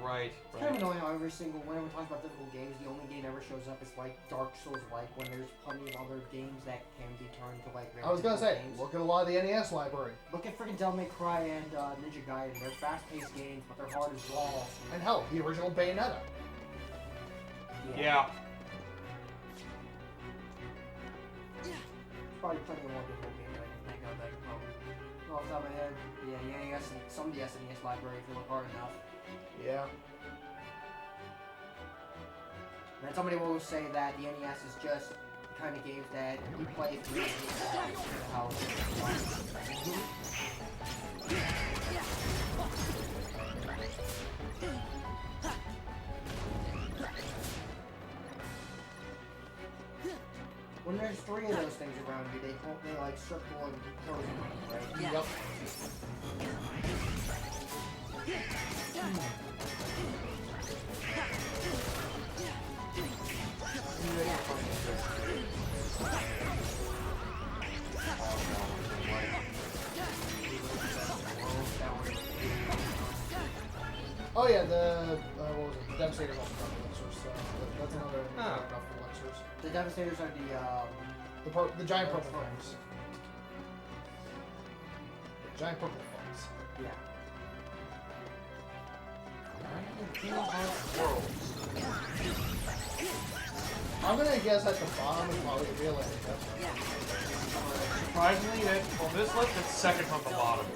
Right. It's kind of annoying how whenever we talk about difficult games, the only game that ever shows up is like Dark Souls-like, when there's plenty of other games that can be turned to like. I was gonna say, games. look at a lot of the NES library. Look at freaking Devil May Cry and Ninja Gaiden. They're fast-paced games, but they're hard as balls. And hell, the original Bayonetta. Yeah. Probably plenty of more difficult games I can think of that can probably. Off the top of my head, yeah, the NES and some of the SNES library if you look hard enough. Yeah. And then somebody will say that the NES is just the kind of games that you play through the house. When there's 3 of those things around you, they like circle and close, right? Yep. Oh yeah, what was it? The Devastators also got the Elixirs, so that's another enough for Elixirs. The Devastators are The giant purple things. The giant purple things. Yeah. I'm gonna guess at the bottom is probably the real end. Surprisingly, on this list, it's second from the bottom.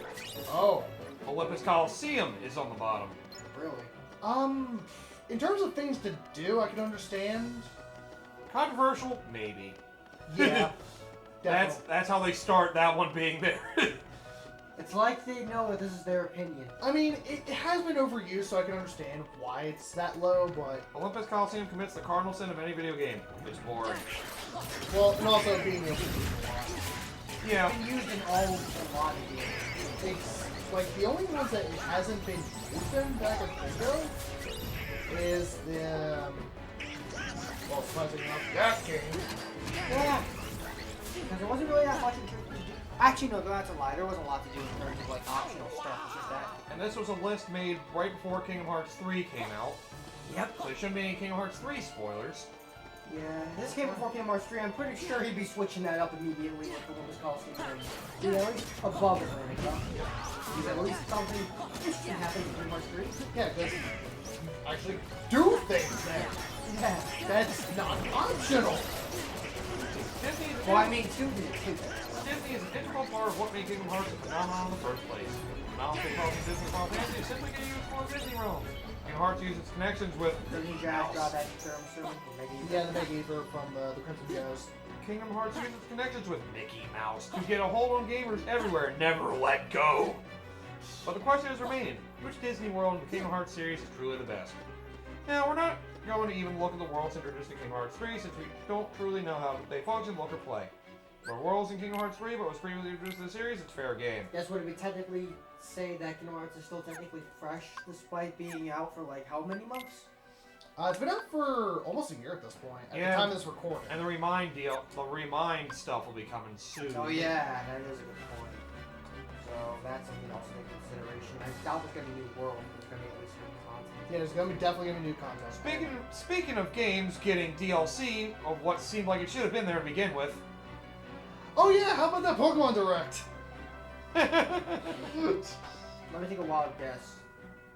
Oh. Olympus Coliseum is on the bottom. Really? In terms of things to do, I can understand. Controversial? Maybe. Yeah. That's how they start that one being there. It's like they know that this is their opinion. I mean, it has been overused, so I can understand why it's that low, but... Olympus Coliseum commits the cardinal sin of any video game. It's boring. Well, and also being able to Yeah. It's been used in a lot of games. It's, like, the only ones that it hasn't been used in that I can think of is the, well, surprisingly enough, that game. Yeah. Because there wasn't really that much in terms of... Actually, no, that's a lie. There wasn't a lot to do in terms of, like, optional stuff. It's just that. And this was a list made right before Kingdom Hearts 3 came out. Yep. So there shouldn't be any Kingdom Hearts 3 spoilers. Yeah, this came before Kingdom Hearts 3. I'm pretty sure he'd be switching that up immediately with the Olympus Coliseum. Yeah, at least above it, right? Because at least something interesting happens in Kingdom Hearts 3. Yeah, because you actually do things there. Yeah. That's not optional. Disney Well, I mean, 2 did it too. Disney is an integral part of what made Kingdom Hearts a phenomenon in the first place. Now they call it Disney Final Fantasy is simply getting used for Disney realms. Kingdom Hearts uses its connections with Disney Jazz got that term soon. Yeah, the Mega Eater from the Crimson Joes. Kingdom Hearts uses its connections with Mickey Mouse to get a hold on gamers everywhere and never let go. But the question is remaining, which Disney world in the Kingdom Hearts series is truly the best? Now, we're not going to even look at the worlds introduced in Kingdom Hearts 3 since we don't truly know how they function, look, or play. There are worlds in Kingdom Hearts 3, but was previously introduced to the series, it's fair game. Yes, would we technically say that Kingdom Hearts is still technically fresh despite being out for like how many months? It's been out for almost a year at this point, at the time of this recording. And the Remind stuff will be coming soon. Oh yeah, that is a good point. So that's something else to take into consideration. I doubt there's going to be new world, but there's going to be at least new content. Yeah, there's definitely going to be new content. Speaking of games getting DLC of what seemed like it should have been there to begin with. Oh yeah, how about that Pokemon Direct? Let me take a wild guess.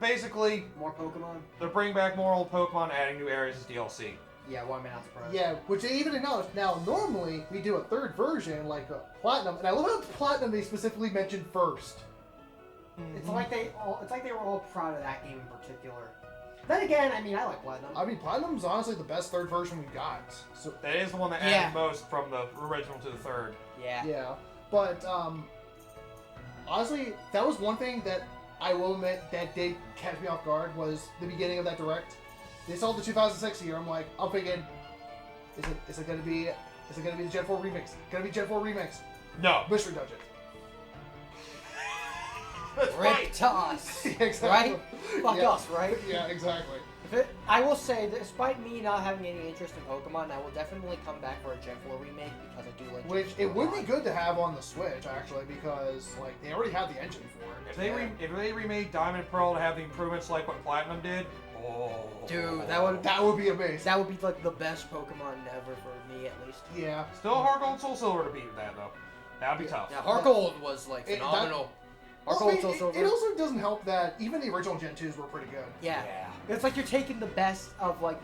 Basically, More Pokemon? they're bringing back more old Pokemon, adding new areas as DLC. Yeah, why am I not surprised? Yeah, which they even acknowledged. Now, normally, we do a third version, like Platinum, and I love how Platinum they specifically mentioned first. It's like they were all proud of that game in particular. Then again, I mean, I like Platinum. I mean, Platinum's honestly the best third version we got. So That is the one that added most from the original to the third. Yeah. yeah, but honestly, that was one thing that I will admit that did catch me off guard was the beginning of that direct. They saw the 2006 year. I'm like, I'm thinking, is it gonna be the Gen 4 remix? Gonna be Gen 4 remix? No. Mystery Dungeon. That's Rip right. to us. Yeah, exactly. Right? Fuck Yeah. us, right? Yeah, exactly. I will say, despite me not having any interest in Pokemon, I will definitely come back for a Gen 4 remake because I do like Which Gen it 4 would be a lot. good to have on the Switch actually, because like they already have the engine for it. If they remade Diamond and Pearl to have the improvements like what Platinum did, Dude, that would That would be amazing. That would be like the best Pokemon ever for me, at least. Yeah. Still Heart Gold Soul Silver to beat that though. That'd be tough. Now, Heart Gold was like It- phenomenal. Heart Well, I Gold, mean, Soul it Silver. also doesn't help that even the original Gen 2s were pretty good. Yeah. It's like you're taking the best of like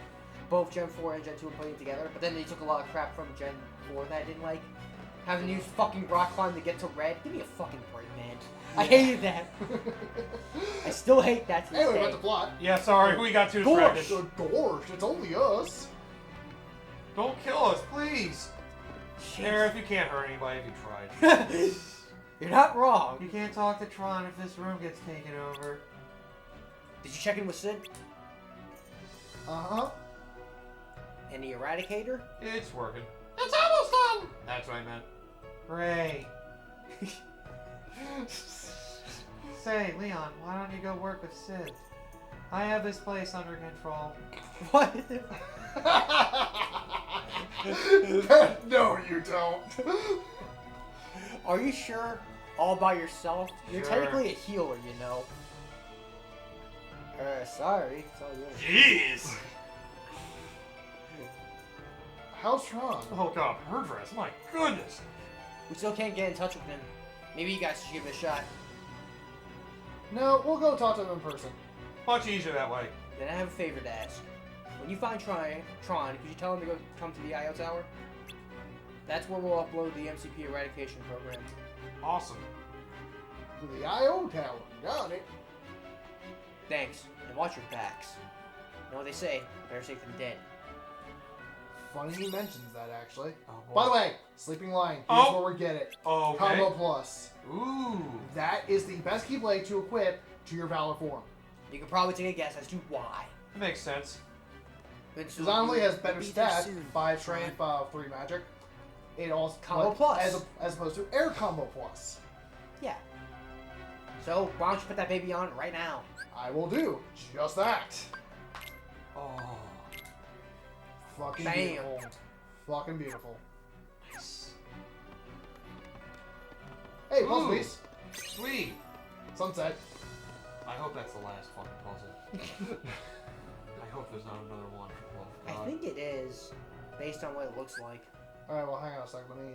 both Gen 4 and Gen 2 and putting it together, but then they took a lot of crap from Gen 4 that I didn't like. Having to use fucking rock climb to get to red. Give me a fucking break, man. I hated that. I still hate that to this Anyway, day. about the plot. Yeah, sorry, we got too Gosh. distracted. So, gosh, it's only us. Don't kill us, please. Jeez. Aerith, you can't hurt anybody if you tried. You're not wrong. You can't talk to Tron if this room gets taken over. Did you check in with Sid Uh-huh. and the Eradicator? It's working. It's almost done! That's what I meant. Great. Say, Leon, why don't you go work with Sid? I have this place under control. What? No, you don't. Are you sure? All by yourself? You're Sure. technically a healer, you know. Sorry. It's all good. Jeez! How's Tron? Oh god, her dress, my goodness! We still can't get in touch with him. Maybe you guys should give it a shot. No, we'll go talk to him in person. Much easier that way. Then I have a favor to ask. When you find Tron, could you tell him to come to the IO Tower? That's where we'll upload the MCP eradication program. Awesome. To the I.O. Tower. Got it. Thanks, and watch your backs. You know what they say, better safe than dead. Funny he mentions that, actually. Oh, boy. By the way, Sleeping Lion. Here's Oh. where we get it. Okay. Combo Plus. Ooh. That is the best Keyblade to equip to your Valor form. You could probably take a guess as to why. That makes sense. Because not only has better Be there stats, soon. 5 strength, 3 magic, it also Combo but Plus. as opposed to Air Combo Plus. Yeah. So, why don't you put that baby on right now? I will do just that. Oh. Fucking Bam. beautiful. Fucking beautiful. Nice. Hey, puzzle Ooh. piece. Sweet. Sunset. I hope that's the last fucking puzzle. I hope there's not another one. Oh, I God. think it is, based on what it looks like. Alright, well, hang on a second. Let me,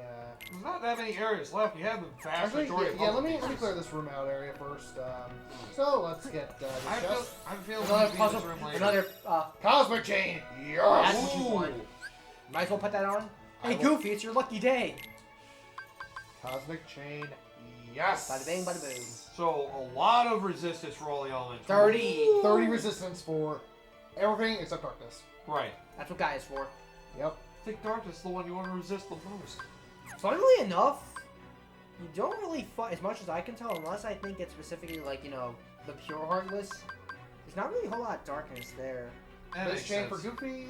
There's not that many areas left. You have the vast Actually, majority of yeah, puzzle let me pieces. clear this room out area first. So, let's get this I chest. feel Another this puzzle, room later. another, Cosmic Chain! That's Yes! what you want. Might as well put that on. I Hey, will- Goofy, it's your lucky day. Cosmic Chain, yes! Bada bing, bada boom. So, a lot of resistance for all the elements. 30. 30 resistance for everything except darkness. Right. That's what Guy is for. Yep. Thick darkness is the one you want to resist the most. Funnily enough, you don't really fight, as much as I can tell, unless I think it's specifically like, you know, the pure Heartless. There's not really a whole lot of darkness there. That This makes chain sense. for Goofy.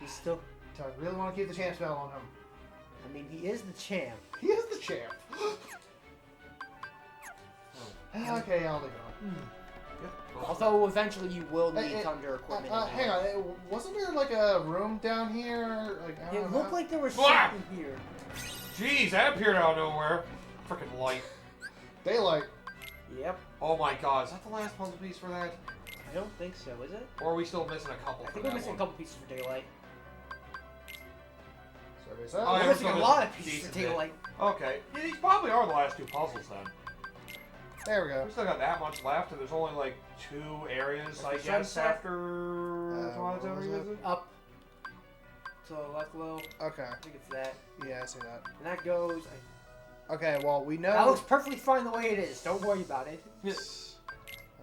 He's still, Do I really want to keep the champ spell on him? I mean, he is the champ. He is the champ. Okay, I'll leave it on. Although eventually you will need Hey, Thunder equipment. Hang on, wasn't there like a room down here? Like, I don't It know. looked like there was Blah! something here. Jeez, that appeared out of nowhere. Freaking light. Daylight. Yep. Oh my god, is that the last puzzle piece for that? I don't think so, is it? Or are we still missing a couple I for think we're that missing a one? couple pieces for Daylight. Survey says. Oh, We're yeah, missing a still lot missing of pieces pieces for there. Daylight. Okay. Yeah, these probably are the last two puzzles then. There we go. We still got that much left, and there's only like 2 areas, I Like the guess, sunset? after Twilight what was Zone it? Revisit? Up to the left a little. Okay. I think it's that. Yeah, I see that. And that goes. Okay, well, we know. That looks perfectly fine the way it is. Don't worry about it.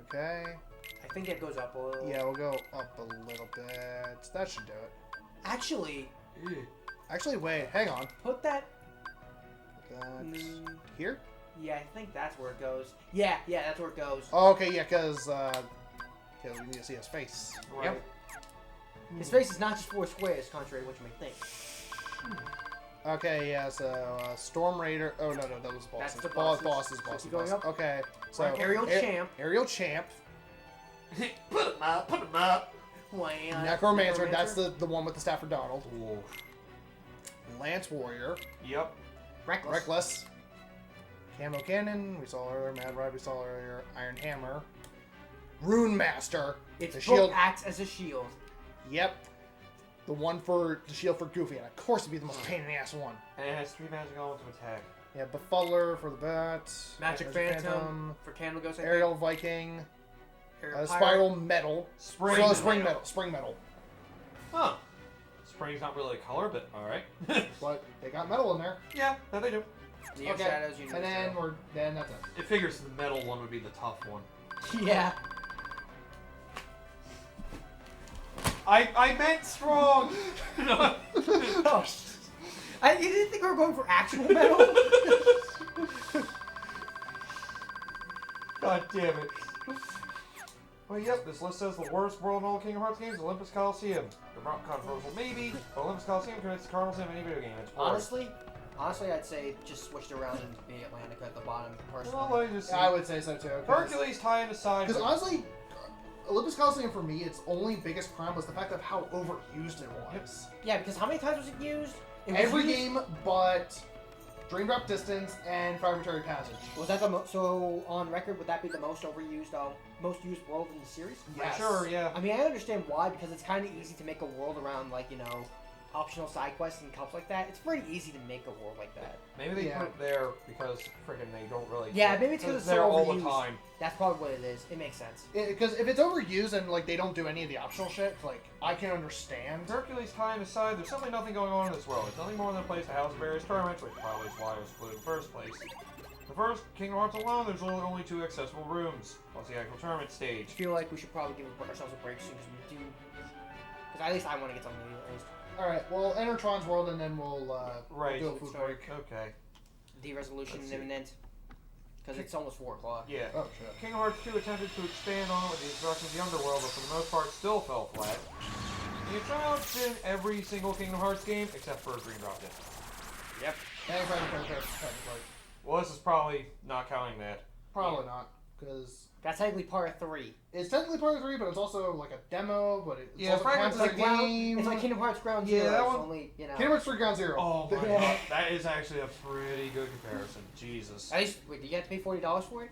Okay. I think it goes up a little. Yeah, we'll go up a little bit. That should do it. Actually, Ew. Actually, wait, hang on. put that. That Here? Yeah, I think that's where it goes. Yeah, that's where it goes. Oh, okay, yeah, because we need to see his face. Right. His face is not just 4 squares, contrary to what you may think. Okay, yeah, so Storm Raider. Oh, no, that was bosses. That's the Bosses. So keep going up. Okay, so. Right, Aerial Champ. Aerial Champ. Put 'em up, put 'em up. Necromancer, that's the one with the Stafford Donald. Ooh. Lance Warrior. Yep. Reckless. Camo Cannon, we saw earlier. Mad Ride, we saw earlier. Iron Hammer. Rune Master. Its the book shield. acts as a shield. Yep. The one for the shield for Goofy, and of course it'd be the most pain in the ass one. And it has 3 magic elements to attack. Yeah, Befuddler for the bat. Magic Phantom for Candle Ghost. Aerial Viking. Aerial Spiral Metal. Spring. Spring Metal. Huh. Spring's not really a color, but alright. But they got metal in there. Yeah, that they do. Neo Okay. Shadows, you know And then that's it. It figures the metal one would be the tough one. Yeah. I meant strong! Oh, you didn't think we were going for actual metal? God damn it. Well, yep, this list says the worst world in all Kingdom Hearts games, Olympus Coliseum. The rock controversial maybe, but Olympus Coliseum commits the Cardinals in any video game. It's boring. Honestly, I'd say just switched around and be Atlantica at the bottom, personally. Well, let me just see. I would say so too. Hercules tying aside. Because honestly, Olympus Coliseum for me, its only biggest crime was the fact of how overused it was. Yeah, because how many times was it used? It was Every used- game but Dream Drop Distance and Fragmentary Passage. Was that so on record? Would that be the most overused, most used world in the series? Yes. Sure, yeah. I mean, I understand why, because it's kind of easy to make a world around, like, optional side quests and stuff like that. It's pretty easy to make a world like that. Maybe they put it there because freaking they don't really. Yeah, maybe it's because it's there so all overused. the time. That's probably what it is. It makes sense. Because if it's overused and like they don't do any of the optional shit, like I can understand. Hercules time aside, there's simply nothing going on in this world. It's nothing more than a place to house various tournaments, which probably is why it was included in the first place. The first Kingdom Hearts alone, there's only 2 accessible rooms, plus the actual tournament stage. I feel like we should probably give ourselves a break soon, because we do. Because at least I want to get something to eat at least. Alright, we'll enter Tron's world and then we'll do a food Sorry. break. Okay. De-resolution Let's see. imminent. Because it's almost 4 o'clock. Yeah. Oh shit. Kingdom Hearts 2 attempted to expand on it with the introduction of the Underworld, but for the most part still fell flat. The introduction in every single Kingdom Hearts game, except for Dream Drop Distance. Yep. And Fragmentary. Well, this is probably not counting that. Probably not, because That's technically part of 3. it's technically part of 3, but it's also like a demo, but it's Yeah, also Fragment's counts as a Ground, game. it's like Kingdom Hearts Ground Yeah, Zero. that It's one- only, Kingdom Hearts 3 Ground Zero. Oh my Yeah. god, that is actually a pretty good comparison. Jesus. At least, wait, did you have to pay $40 for it?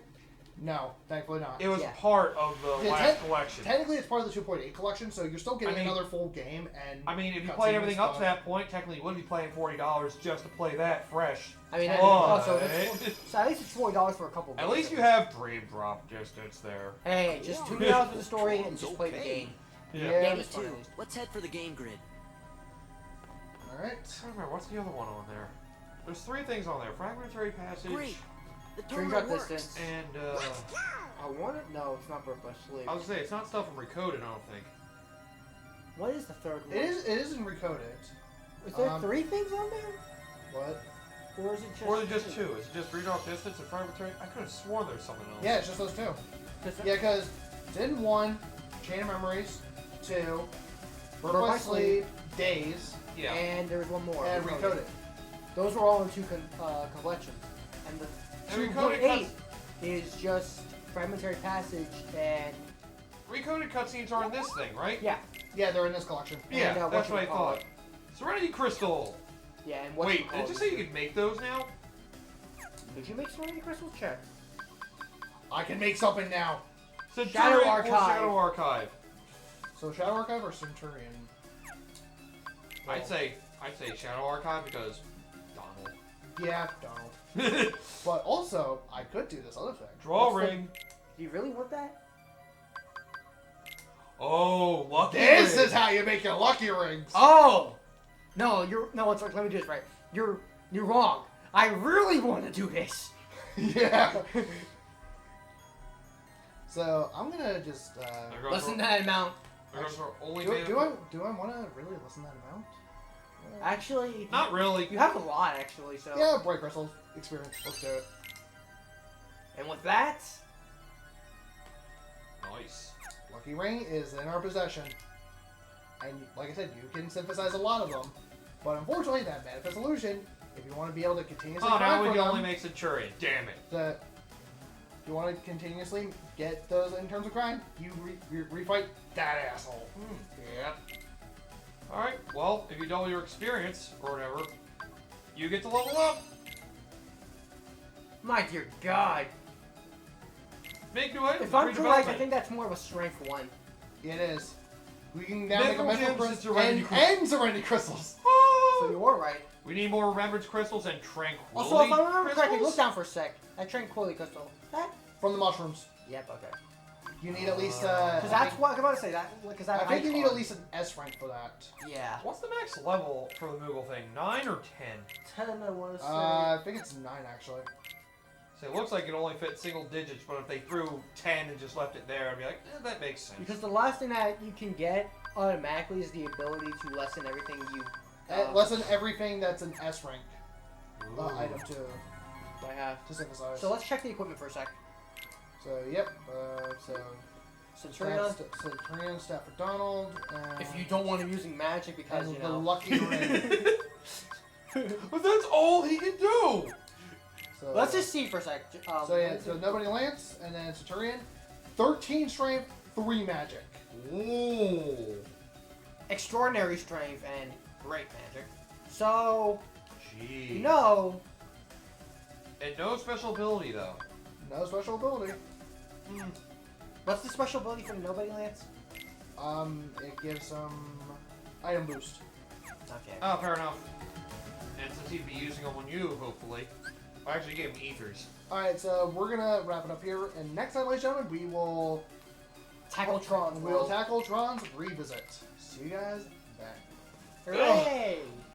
No, thankfully not. It was Yeah. part of the Yeah, last collection. Technically, it's part of the 2.8 collection, so you're still getting I mean- another full game. And I mean, if you cutscenes played everything up to fun. that point, technically you would be paying $40 just to play that fresh. I mean, But- also, so at least it's $40 for a couple. At games. least you have Dream Drop Distance there. Hey, just $2 for the story and just play the game. Yeah. Game Game is fun. 2. Let's head for the game grid. All right. I don't remember, what's the other one on there? There's 3 things on there. Fragmentary Passage. Great. The Dream tournament Drop works. Distance. And, I want it? No, it's not Birth by Sleep. I was gonna say, it's not stuff from Recoded, I don't think. What is the third one? It is in Recoded. Is there 3 things on there? What? Or is it just... Or is it just 2? Is it just Dream Drop Distance and Fragmentary? I could have sworn there's something else. Yeah, it's just those 2. Just- Yeah, because Din 1, Chain of Memories, 2, Birth Birth by by Sleep, Days, Yeah. And there was one more. and Recoded. Those were all in 2 collections. And the And 2.8 is just Fragmentary Passage and... Recoded cutscenes are in this thing, right? Yeah. Yeah, they're in this collection. Yeah, And, that's what I whatchamacallit. thought. Serenity Crystal! Yeah, and Wait, did you say you could make those now? Did you make Serenity Crystals? Check. I can make something now. Centurion Shadow or Archive. Shadow Archive. So Shadow Archive or Centurion? I'd say Shadow Archive because Donald. Yeah, Donald. But also, I could do this other thing. Draw What's the- ring. Do you really want that? Oh, lucky This ring. is how you make your lucky rings. Oh! No, it's like, let me do this right. You're wrong. I really want to do this. Yeah. So I'm gonna just. There goes Listen to our- that amount. there goes our only Do man- I want to really listen to that amount? Actually, Not really. you have a lot actually. So Yeah, Bright Crystal experience. Let's do it. and with that, Nice. Lucky ring is in our possession, and like I said, you can synthesize a lot of them. But unfortunately, that Manifest Illusion, if you want to be able to continuously Oh, now grind we for can them, only make Centurion. Damn it. if you want to continuously get those in terms of grind, you refight that asshole. Yeah. Alright, well, if you double your experience, or whatever, you get to level up. My dear God. Make new items. If I'm correct, I redevelopment. think that's more of a strength 1. It is. We can now make a Mythical mental gems crystal and and, Serenity and Serenity Crystals. So you are right. We need more Remembrance Crystals and Tranquility Also, if I remember correctly, Crystals? look down for a sec. That Tranquility Crystal. That? From the mushrooms. Yep, okay. You need at least Because that's what I'm about to say. That because I that think you need at least an S rank for that. Yeah. What's the max level for the Moogle thing? 9 or 10? 10, I want to say. I think it's 9 actually. So it looks like it only fits single digits, but if they threw 10 and just left it there, I'd be like, that makes sense. Because the last thing that you can get automatically is the ability to lessen everything you. Lessen everything that's an S rank Ooh. item I have. to synthesize. So let's check the equipment for a sec. So yep. So Centurion. Centurion, Stafford Donald, and If you don't want him using magic because and you the know. lucky ring. But that's all he can do! So, Let's just see for a sec. So yeah, so nobody Lance, and then Centurion, 13 strength, 3 magic. Ooh. Extraordinary strength and great magic. So Gee. no. And no special ability, though. No special ability. What's the special ability for the Nobody Lance? It gives some item boost. Okay. Oh, fair enough. And since he'd be using them on you, hopefully. I actually gave him ethers. Alright, so we're gonna wrap it up here, and next time, ladies and gentlemen, we will Tackle Tron. tackle Tron's Revisit. See you guys back. Hooray!